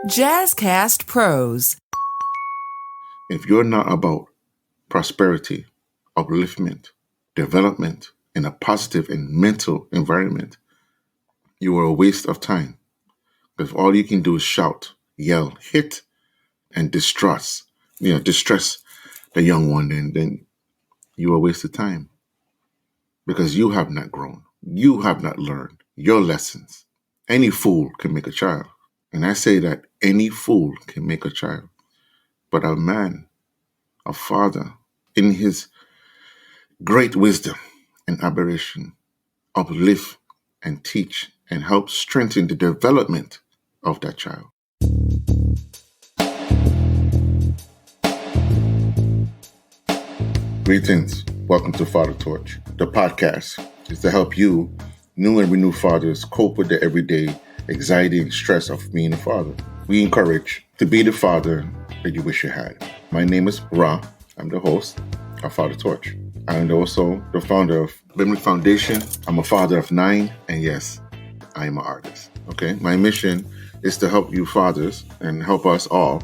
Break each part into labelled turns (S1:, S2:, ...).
S1: Jazzcast Pros.
S2: If you're not about prosperity, upliftment, development, in a positive and mental environment, you are a waste of time. If all you can do is shout, yell, hit, and distress the young one, then you are a waste of time. Because you have not grown. You have not learned your lessons. Any fool can make a child. And I say that any fool can make a child. But a man, a father, in his great wisdom and aberration, uplift and teach and help strengthen the development of that child. Greetings. Welcome to Father Torch. The podcast is to help you, new and renewed fathers, cope with the everyday anxiety and stress of being a father. We encourage to be the father that you wish you had. My name is Ra. I'm the host of Father Torch. I'm also the founder of Limerick Foundation. I'm a father of 9, and yes, I am an artist. Okay, my mission is to help you fathers and help us all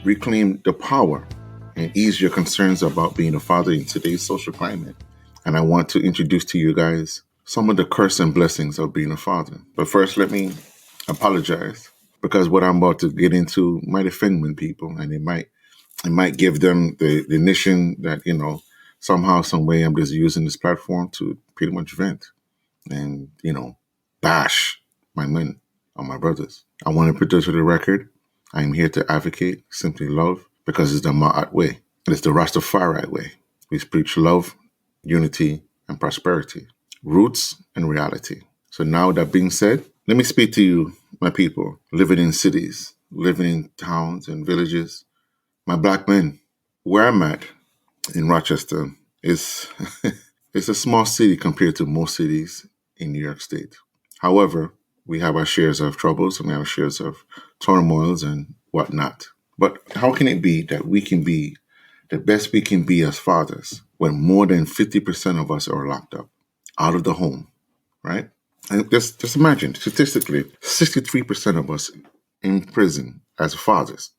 S2: reclaim the power and ease your concerns about being a father in today's social climate. And I want to introduce to you guys some of the curse and blessings of being a father. But first, let me apologize, because what I'm about to get into might offend people, and it might give them the notion that, somehow, some way I'm just using this platform to pretty much vent and, bash my men or my brothers. I want to put this to the record. I am here to advocate simply love, because it's the Ma'at way. It's the Rastafari way. We preach love, unity, and prosperity, roots and reality. So now that being said, let me speak to you, my people, living in cities, living in towns and villages, my black men. Where I'm at in Rochester is it's a small city compared to most cities in New York State. However, we have our shares of troubles and we have our shares of turmoils and whatnot. But how can it be that we can be the best we can be as fathers when more than 50% of us are locked up, out of the home, right? And just imagine, statistically, 63% of us in prison as fathers.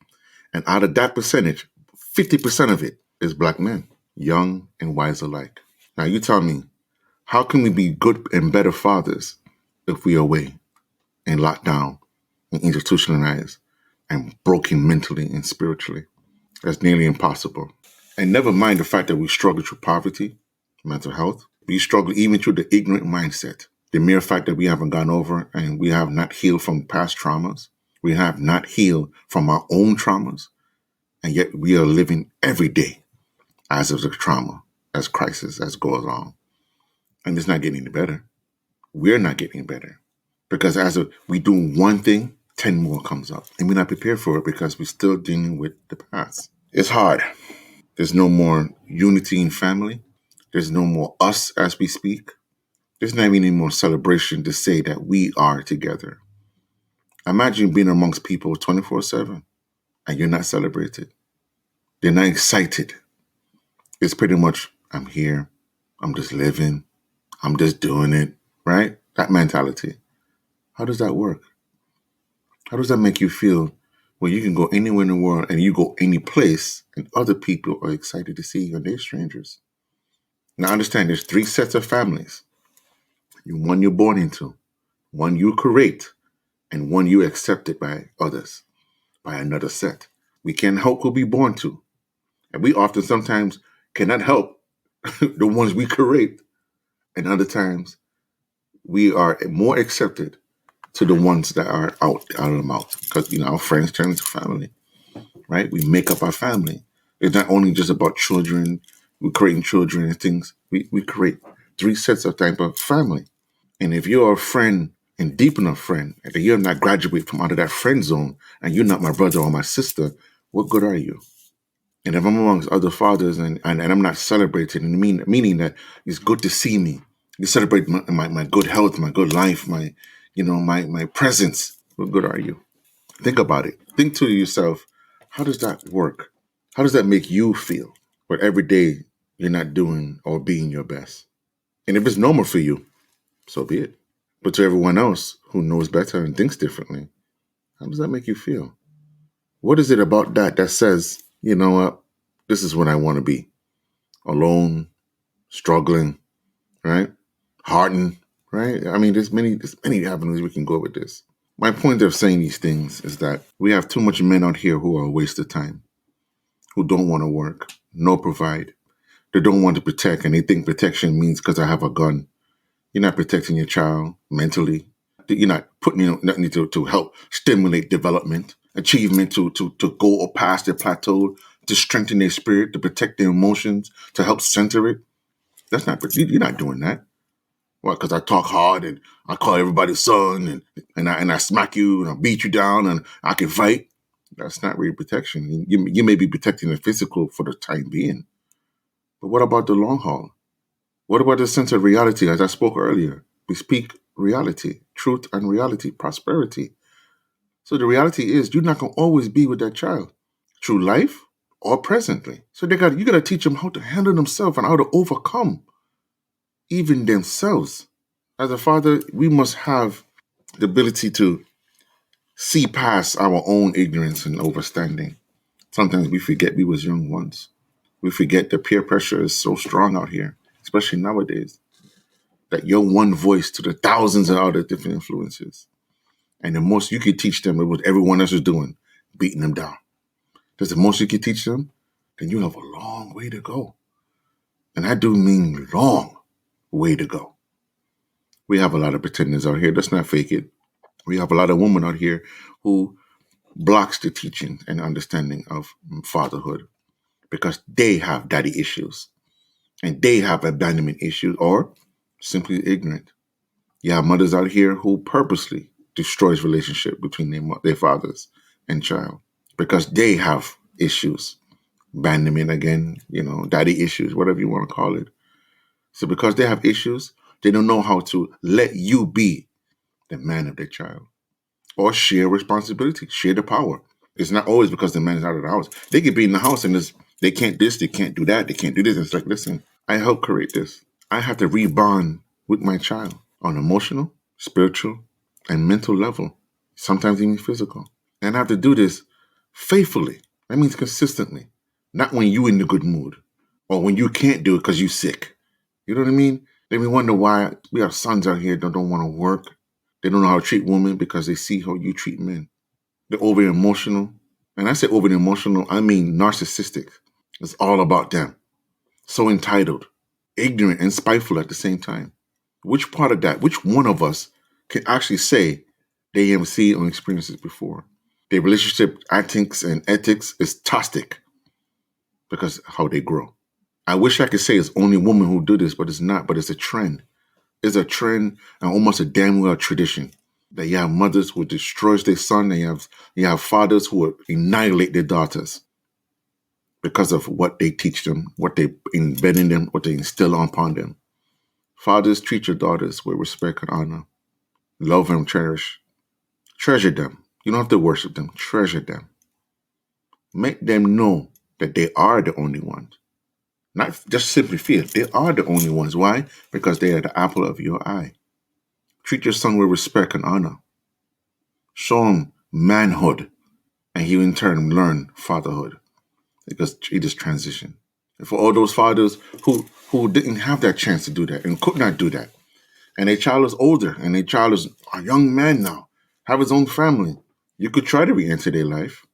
S2: And out of that percentage, 50% of it is black men, young and wise alike. Now you tell me, how can we be good and better fathers if we are away and locked down and institutionalized and broken mentally and spiritually? That's nearly impossible. And never mind the fact that we struggle through poverty, mental health. We struggle even through the ignorant mindset. The mere fact that we haven't gone over and we have not healed from past traumas. We have not healed from our own traumas. And yet we are living every day as of the trauma, as crisis, as goes on. And it's not getting any better. We're not getting better. Because we do one thing, 10 more comes up. And we're not prepared for it because we're still dealing with the past. It's hard. There's no more unity in family. There's no more us as we speak. There's not even any more celebration to say that we are together. Imagine being amongst people 24/7 and you're not celebrated. They're not excited. It's pretty much, I'm here. I'm just living. I'm just doing it, right? That mentality. How does that work? How does that make you feel when you can go anywhere in the world and you go any place and other people are excited to see you and they're strangers? Now understand, there's 3 sets of families. One you're born into, one you create, and one you accepted by others, by another set. We can't help who we're born to. And we often sometimes cannot help the ones we create. And other times we are more accepted to the ones that are out of the mouth. Because, our friends turn into family, right? We make up our family. It's not only just about children, we're creating children and things. We create 3 sets of type of family. And if you're a friend and deep enough friend, and you're not graduate from out of that friend zone, and you're not my brother or my sister, what good are you? And if I'm amongst other fathers and I'm not celebrating, meaning that it's good to see me, you celebrate my good health, my good life, my presence, what good are you? Think about it. Think to yourself, how does that work? How does that make you feel? But every day you're not doing or being your best. And if it's normal for you, so be it. But to everyone else who knows better and thinks differently, how does that make you feel? What is it about that says, you know what, this is what I want to be? Alone, struggling, right? Hardened, right? I mean, there's many avenues we can go with this. My point of saying these things is that we have too much men out here who are a waste of time, who don't want to work, nor provide. They don't want to protect, and they think protection means because I have a gun. You're not protecting your child mentally. You're not putting nothing to help stimulate development, achievement, to go past their plateau, to strengthen their spirit, to protect their emotions, to help center it. You're not doing that. Well, because I talk hard and I call everybody son and I smack you and I beat you down and I can fight. That's not really protection. You may be protecting the physical for the time being, but what about the long haul? What about the sense of reality? As I spoke earlier, we speak reality, truth and reality, prosperity. So the reality is you're not going to always be with that child through life or presently. So you got to teach them how to handle themselves and how to overcome even themselves. As a father, we must have the ability to see past our own ignorance and overstanding. Sometimes we forget we was young once. We forget the peer pressure is so strong out here, especially nowadays, that you're one voice to the thousands of other different influences. And the most you could teach them is what everyone else is doing, beating them down. That's the most you could teach them, then you have a long way to go. And I do mean long way to go. We have a lot of pretenders out here. Let's not fake it. We have a lot of women out here who blocks the teaching and understanding of fatherhood because they have daddy issues and they have abandonment issues or simply ignorant. You have mothers out here who purposely destroys relationship between their fathers and child because they have issues. Abandonment again, daddy issues, whatever you want to call it. So because they have issues, they don't know how to let you be the man of their child or share responsibility, share the power. It's not always because the man is out of the house. They could be in the house and they can't this, they can't do that, they can't do this. It's like, listen, I help create this. I have to rebond with my child on emotional, spiritual, and mental level, sometimes even physical. And I have to do this faithfully. That means consistently, not when you in the good mood or when you can't do it because you sick. You know what I mean? Then we wonder why we have sons out here that don't want to work. They don't know how to treat women because they see how you treat men. They're over emotional. And I say over emotional, I mean narcissistic. It's all about them. So entitled, ignorant, and spiteful at the same time. Which part of that, which one of us can actually say they have seen or experienced this before? Their relationship ethics and ethics is toxic because of how they grow. I wish I could say it's only women who do this, but it's not. But it's a trend. It's a trend and almost a damn well tradition that you have mothers who destroys their son, and you have fathers who will annihilate their daughters because of what they teach them, what they embed in them, what they instill upon them. Fathers, treat your daughters with respect and honor. Love and cherish. Treasure them. You don't have to worship them. Treasure them. Make them know that they are the only ones. Not just simply feel. They are the only ones. Why? Because they are the apple of your eye. Treat your son with respect and honor. Show him manhood. And he in turn learn fatherhood. Because he just transitioned. And for all those fathers who didn't have that chance to do that and could not do that, and their child is older and their child is a young man now, have his own family, you could try to re-enter their life.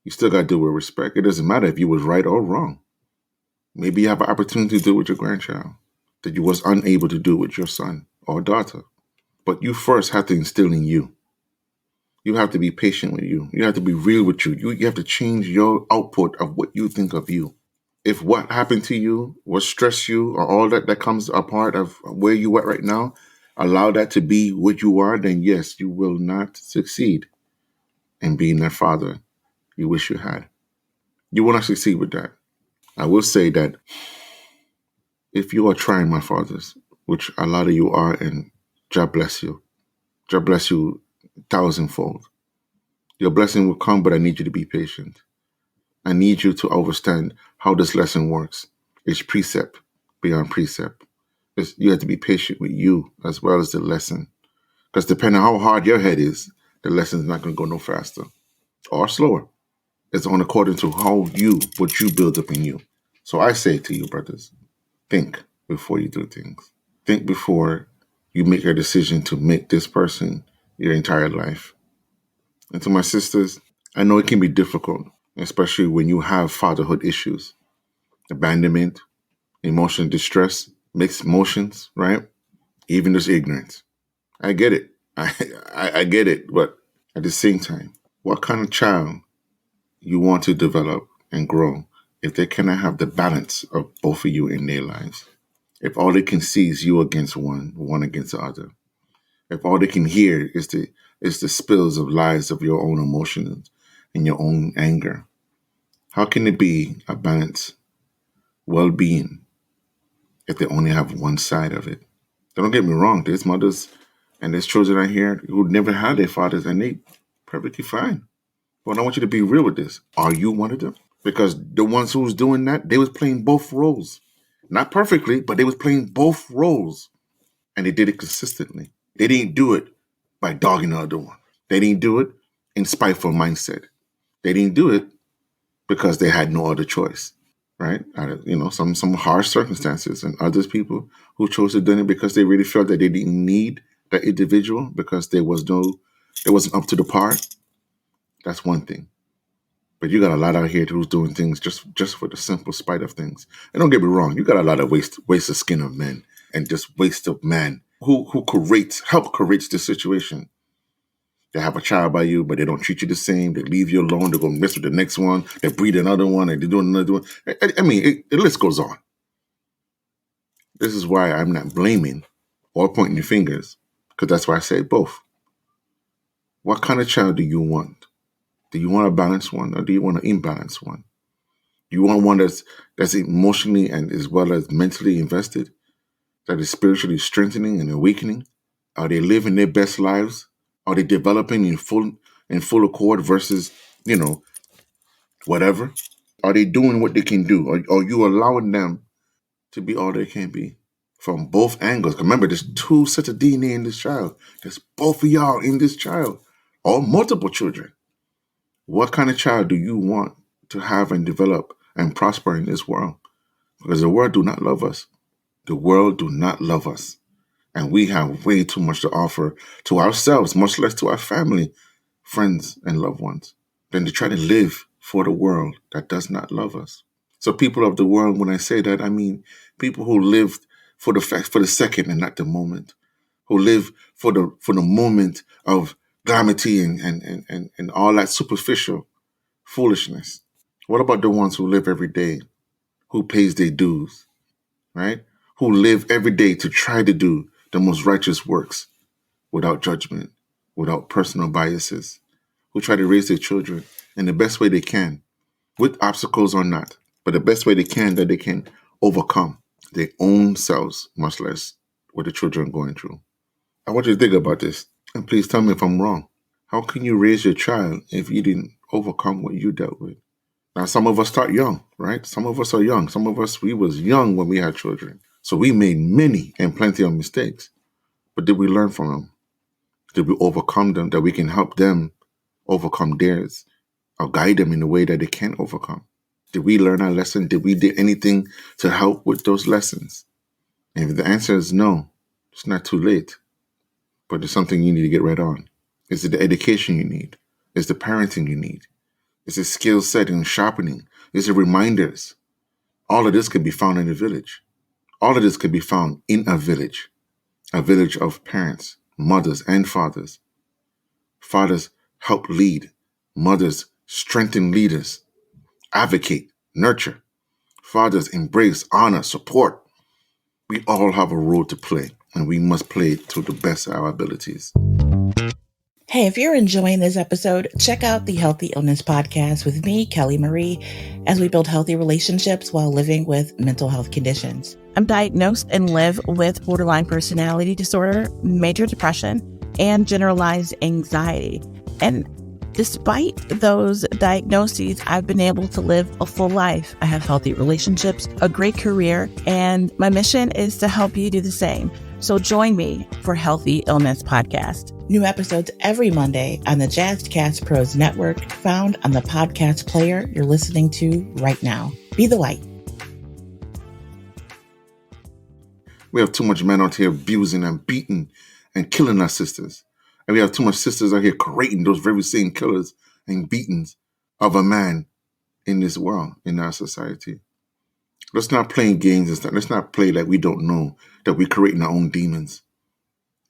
S2: You still got to do it with respect. It doesn't matter if you was right or wrong. Maybe you have an opportunity to do it with your grandchild that you was unable to do with your son or daughter. But you first have to instill in you. You have to be patient with you. You have to be real with you. You have to change your output of what you think of you. If what happened to you, what stressed you, or all that comes a part of where you at right now, allow that to be what you are, then yes, you will not succeed in being that father you wish you had. You will not succeed with that. I will say that if you are trying, my fathers, which a lot of you are, and God bless you. God bless you thousandfold. Your blessing will come, but I need you to be patient. I need you to understand how this lesson works. It's precept beyond precept. You have to be patient with you as well as the lesson. Because depending on how hard your head is, the lesson is not going to go no faster or slower. It's on according to what you build up in you. So I say to you, brothers, think before you do things. Think before you make a decision to make this person your entire life. And to my sisters, I know it can be difficult, especially when you have fatherhood issues, abandonment, emotional distress, mixed emotions, right? Even just ignorance. I get it. I get it. But at the same time, what kind of child you want to develop and grow if they cannot have the balance of both of you in their lives? If all they can see is you against one against the other. If all they can hear is the spills of lies of your own emotions and your own anger, how can it be a balanced well-being if they only have one side of it? Don't get me wrong. There's mothers and there's children out here who never had their fathers and they perfectly fine. But I want you to be real with this. Are you one of them? Because the ones who was doing that, they was playing both roles. Not perfectly, but they was playing both roles. And they did it consistently. They didn't do it by dogging the other one. They didn't do it in spiteful mindset. They didn't do it because they had no other choice, right? Some harsh circumstances, and others people who chose to do it because they really felt that they didn't need that individual because it wasn't up to the par. That's one thing. But you got a lot out here who's doing things just for the simple spite of things. And don't get me wrong, you got a lot of waste of skin of men and just waste of man who help create this situation. They have a child by you, but they don't treat you the same. They leave you alone. They go mess with the next one. They breed another one, and they do another one. I mean, the list goes on. This is why I'm not blaming or pointing the fingers, because that's why I say both. What kind of child do you want? Do you want a balanced one, or do you want an imbalanced one? Do you want one that's emotionally and as well as mentally invested, that is spiritually strengthening and awakening? Are they living their best lives? Are they developing in full accord versus, whatever? Are they doing what they can do? Are you allowing them to be all they can be? From both angles. Remember, there's two sets of DNA in this child. There's both of y'all in this child, or multiple children. What kind of child do you want to have and develop and prosper in this world? Because the world do not love us. The world do not love us. And we have way too much to offer to ourselves, much less to our family, friends, and loved ones, than to try to live for the world that does not love us. So people of the world, when I say that, I mean people who live for the second and not the moment, who live for the moment of glamity and all that superficial foolishness. What about the ones who live every day, who pays their dues, right? Who live every day to try to do the most righteous works without judgment, without personal biases, who try to raise their children in the best way they can, with obstacles or not, but the best way they can that they can overcome their own selves, much less what the children are going through. I want you to think about this, and please tell me if I'm wrong. How can you raise your child if you didn't overcome what you dealt with? Now, some of us start young, right? Some of us are young. Some of us, we was young when we had children. So we made many and plenty of mistakes. But did we learn from them? Did we overcome them, that we can help them overcome theirs or guide them in the way that they can overcome? Did we learn our lesson? Did we do anything to help with those lessons? And if the answer is no, it's not too late. But it's something you need to get right on. Is it the education you need? Is the parenting you need? Is it skill set and sharpening? Is it reminders? All of this could be found in a village. All of this could be found in a village of parents, mothers, and fathers. Fathers help lead. Mothers strengthen leaders, advocate, nurture. Fathers embrace, honor, support. We all have a role to play, and we must play it to the best of our abilities.
S3: Hey, if you're enjoying this episode, check out the Healthy Illness Podcast with me, Kelly Marie, as we build healthy relationships while living with mental health conditions. I'm diagnosed and live with borderline personality disorder, major depression, and generalized anxiety. And despite those diagnoses, I've been able to live a full life. I have healthy relationships, a great career, and my mission is to help you do the same. So join me for Healthy Illness Podcast. New episodes every Monday on the Jazzcast Pros Network, found on the podcast player you're listening to right now. Be the light.
S2: We have too much men out here abusing and beating and killing our sisters. And we have too much sisters out here creating those very same killers and beatings of a man in this world, in our society. Let's not play games and stuff. Let's not play like we don't know that we're creating our own demons.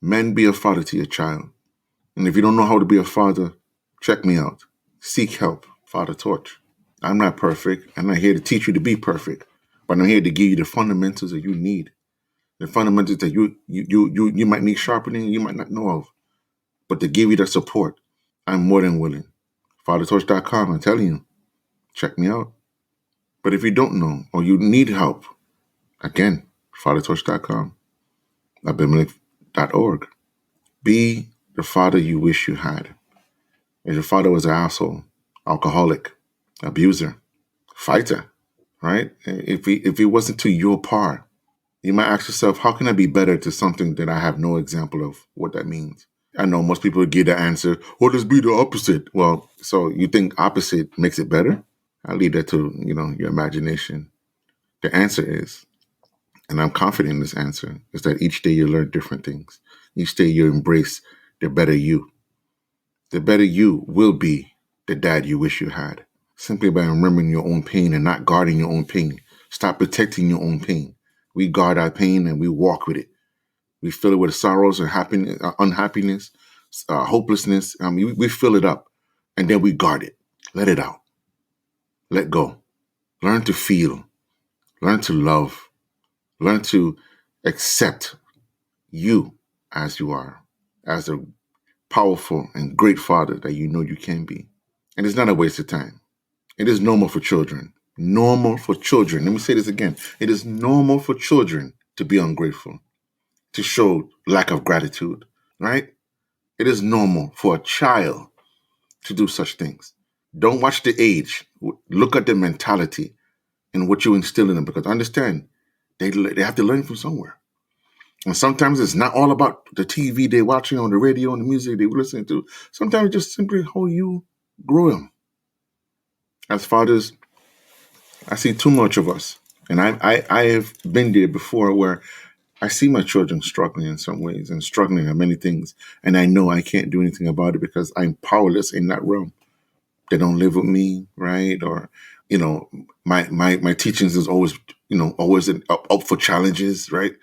S2: Men, be a father to your child. And if you don't know how to be a father, check me out. Seek help. Father Torch. I'm not perfect. I'm not here to teach you to be perfect. But I'm here to give you the fundamentals that you need. The fundamentals that you might need sharpening, you might not know of. But to give you the support, I'm more than willing. FatherTorch.com, I'm telling you. Check me out. But if you don't know or you need help, again, FatherTorch.com, Abimelech.org. Be the father you wish you had. If your father was an asshole, alcoholic, abuser, fighter, right? If he wasn't to your par, you might ask yourself, how can I be better to something that I have no example of what that means? I know most people would give the answer, well, let's be the opposite. Well, so you think opposite makes it better? I'll leave that to, your imagination. The answer is, and I'm confident in this answer, is that each day you learn different things. Each day you embrace the better you. The better you will be the dad you wish you had. Simply by remembering your own pain and not guarding your own pain. Stop protecting your own pain. We guard our pain and we walk with it. We fill it with sorrows and happiness, unhappiness, hopelessness. We fill it up and then we guard it. Let it out. Let go. Learn to feel. Learn to love. Learn to accept you as you are, as a powerful and great father that you know you can be. And it's not a waste of time. It is normal for children. Normal for children. Let me say this again. It is normal for children to be ungrateful, to show lack of gratitude, right? It is normal for a child to do such things. Don't watch the age. Look at the mentality and what you instill in them, because understand, they have to learn from somewhere. And sometimes it's not all about the TV they're watching, on the radio, and the music they're listening to. Sometimes it's just simply how you grow them. As fathers, I see too much of us. And I have been there before where I see my children struggling in some ways and struggling at many things. And I know I can't do anything about it because I'm powerless in that realm. They don't live with me, right? Or, my teachings is always, always up for challenges, right?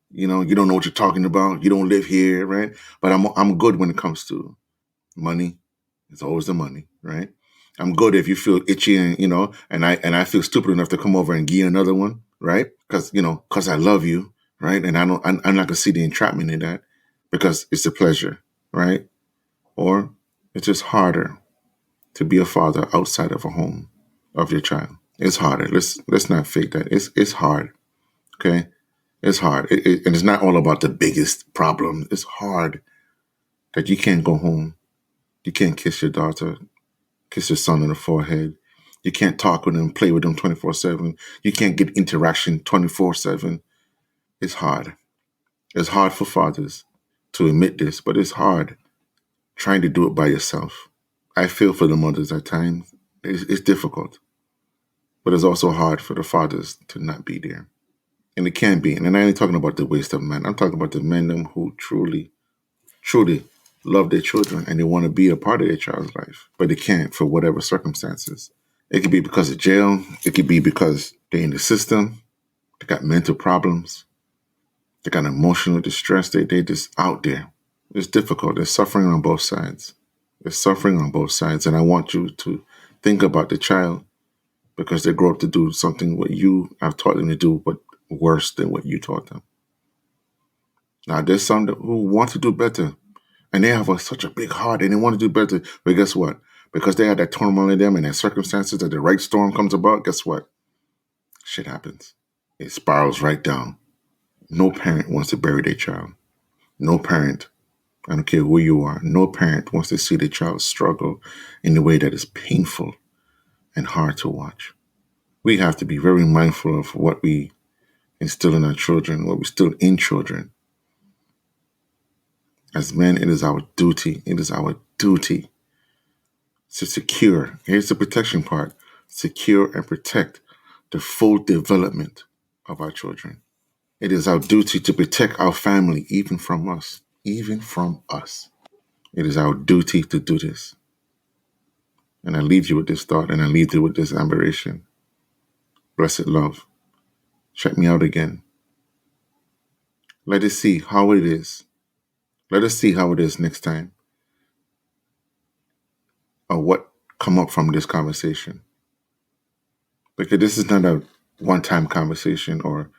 S2: You don't know what you're talking about. You don't live here, right? But I'm good when it comes to money. It's always the money, right? I'm good if you feel itchy and I feel stupid enough to come over and give you another one, right? Because I love you, right? And I'm not gonna see the entrapment in that because it's a pleasure, right? Or it's just harder to be a father outside of a home of your child. It's harder. Let's not fake that. It's hard, okay? It's hard. And it's not all about the biggest problem. It's hard that you can't go home. You can't kiss your daughter, kiss your son on the forehead. You can't talk with them, play with them 24/7. You can't get interaction 24/7. It's hard. It's hard for fathers to admit this, but it's hard trying to do it by yourself. I feel for the mothers at times. It's difficult. But it's also hard for the fathers to not be there. And it can be. And I'm not even talking about the waste of men. I'm talking about the men who truly, truly love their children and they want to be a part of their child's life, but they can't for whatever circumstances. It could be because of jail. It could be because they're in the system. They got mental problems. They got emotional distress. They're just out there. It's difficult. There's suffering on both sides. There's suffering on both sides. And I want you to think about the child because they grow up to do something what you have taught them to do, but worse than what you taught them. Now, there's some who want to do better. And they have such a big heart and they want to do better. But guess what? Because they had that turmoil in them and their circumstances that the right storm comes about, guess what? Shit happens. It spirals right down. No parent wants to bury their child. No parent, I don't care who you are, no parent wants to see their child struggle in a way that is painful and hard to watch. We have to be very mindful of what we instill in our children, what we instill in children. As men, it is our duty. It is our duty to secure, here's the protection part, secure and protect the full development of our children. It is our duty to protect our family, even from us. Even from us. It is our duty to do this. And I leave you with this thought, and I leave you with this admiration. Blessed love. Check me out again. Let us see how it is. Let us see how it is next time, or what come up from this conversation. Because this is not a one-time conversation or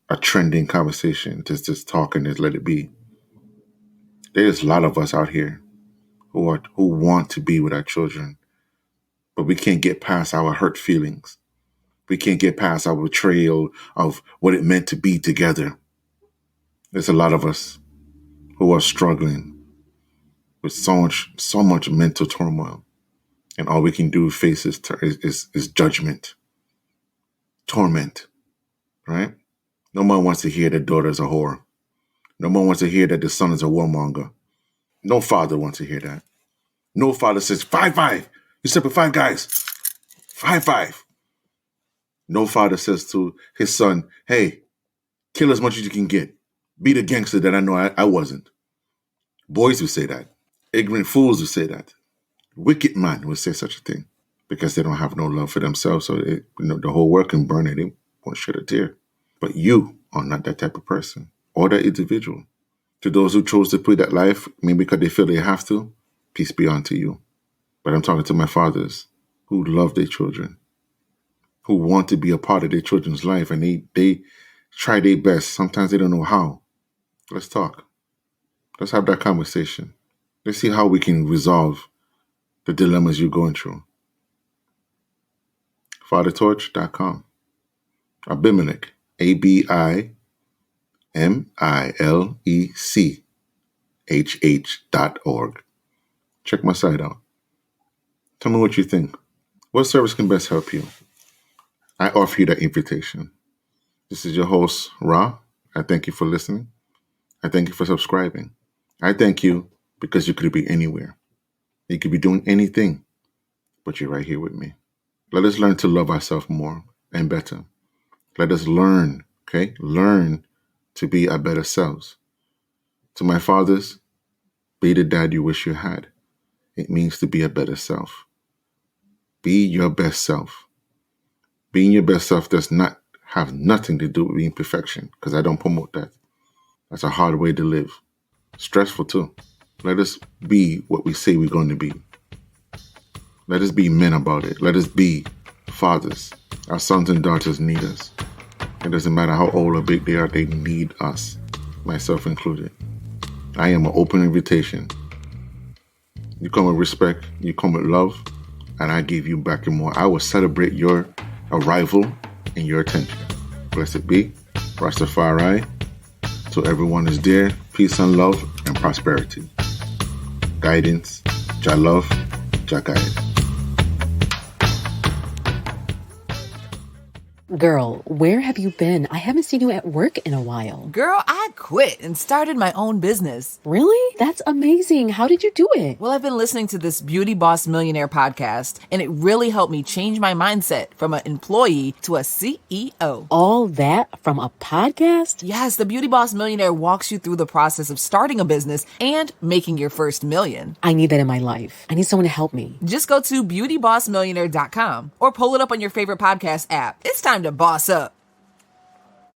S2: a trending conversation. Just talk and just let it be. There's a lot of us out here who want to be with our children, but we can't get past our hurt feelings. We can't get past our betrayal of what it meant to be together. There's a lot of us who are struggling with so much mental turmoil, and all we can do face is judgment, torment, right? No one wants to hear that daughter's a whore. No one wants to hear that the son is a warmonger. No father wants to hear that. No father says, 5-5. You slept with 5 guys. 5-5. No father says to his son, hey, kill as much as you can get. Be the gangster that I know I wasn't. Boys would say that. Ignorant fools would say that. Wicked man would say such a thing because they don't have no love for themselves. So the whole world can burn it. They won't shed a tear. But you are not that type of person or that individual. To those who chose to put that life, maybe because they feel they have to, peace be unto you. But I'm talking to my fathers who love their children, who want to be a part of their children's life, and they try their best. Sometimes they don't know how. Let's talk. Let's have that conversation. Let's see how we can resolve the dilemmas you're going through. fathertorch.com. Abimelech, ABIMILECHH.org. Check my site out. Tell me what you think. What service can best help you? I offer you that invitation. This is your host, Ra. I thank you for listening. I thank you for subscribing. I thank you because you could be anywhere. You could be doing anything, but you're right here with me. Let us learn to love ourselves more and better. Let us learn, okay? Learn to be our better selves. To my fathers, be the dad you wish you had. It means to be a better self. Be your best self. Being your best self does not have nothing to do with being perfection, because I don't promote that. That's a hard way to live. Stressful too. Let us be what we say we're going to be. Let us be men about it. Let us be fathers. Our sons and daughters need us. It doesn't matter how old or big they are, they need us, myself included. I am an open invitation. You come with respect, you come with love, and I give you back and more. I will celebrate your arrival and your attention. Blessed be. Rastafari. To everyone is dear, peace and love and prosperity. Guidance, Jah love, Jah guide.
S4: Girl, where have you been? I haven't seen you at work in a while.
S1: Girl, I quit and started my own business.
S4: Really? That's amazing. How did you do it?
S1: Well, I've been listening to this Beauty Boss Millionaire podcast, and it really helped me change my mindset from an employee to a CEO.
S4: All that from a podcast?
S1: Yes, the Beauty Boss Millionaire walks you through the process of starting a business and making your first million.
S4: I need that in my life. I need someone to help me.
S1: Just go to beautybossmillionaire.com or pull it up on your favorite podcast app. It's time to boss up.